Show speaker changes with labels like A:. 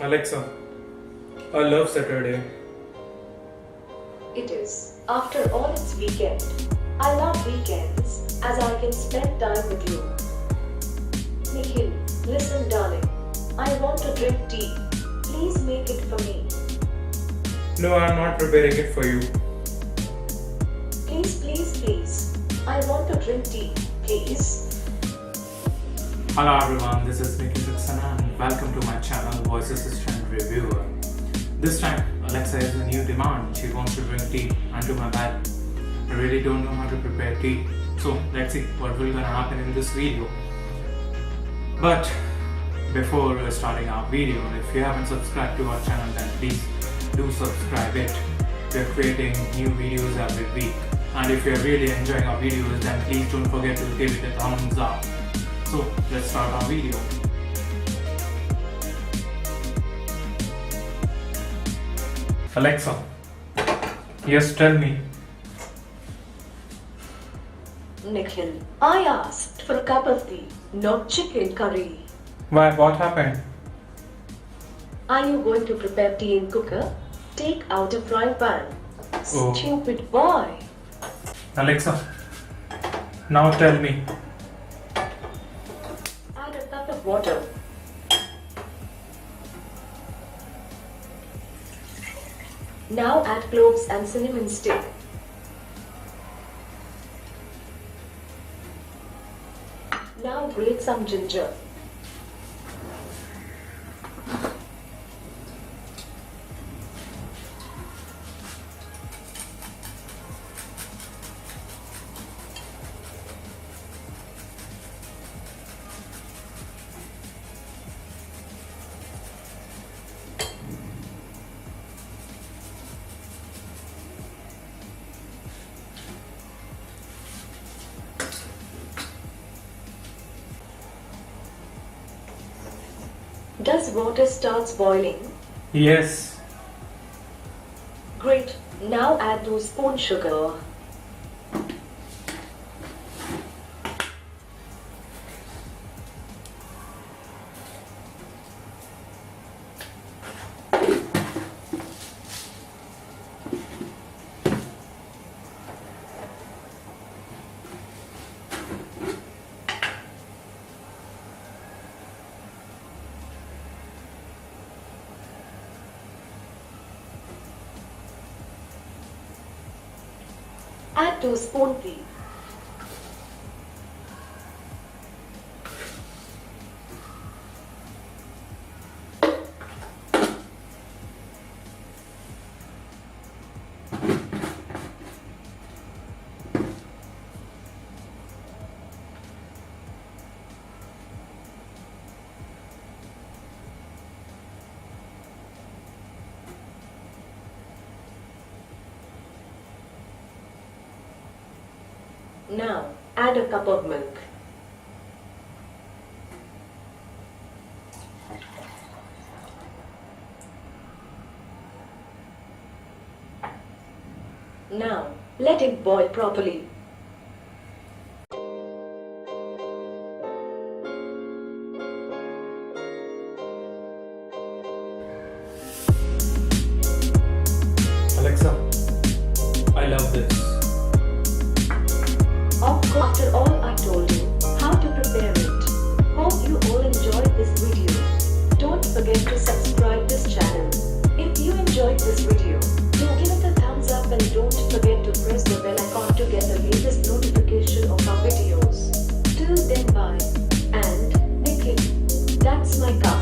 A: Alexa, I love Saturday.
B: It is. After all, it's weekend. I love weekends as I can spend time with you. Nikhil, listen darling. I want to drink tea. Please make it for me.
A: No, I'm not preparing it for you.
B: Please. I want to drink tea. Please.
A: Hello everyone, this is Nikhil Saxena and welcome to my channel Voice Assistant Reviewer. This time, Alexa has a new demand. She wants to drink tea onto my bed. I really don't know how to prepare tea. So let's see what will gonna happen in this video. But before starting our video, if you haven't subscribed to our channel, then please do subscribe it. We're creating new videos every week. And if you're really enjoying our videos, then please don't forget to give it a thumbs up. So let's start our video. Alexa, yes, tell me.
B: Nikhil, I asked for a cup of tea, not chicken curry.
A: Why, what happened?
B: Are you going to prepare tea in cooker? Take out a frying pan.
A: Oh.
B: Stupid boy.
A: Alexa, now tell me.
B: Add a cup of water. Now add cloves and cinnamon stick. Now grate some ginger. Does water starts boiling?
A: Yes.
B: Great. Now add 2 spoons sugar. Add 2 spoons tea. Now, add a cup of milk. Now, let it boil properly.
A: Alexa, I love this.
B: After all I told you how to prepare it. Hope you all enjoyed this video. Don't forget to subscribe this channel. If you enjoyed this video, do give it a thumbs up and don't forget to press the bell icon to get the latest notification of our videos. Till then, bye. And Nikhil, that's my cup.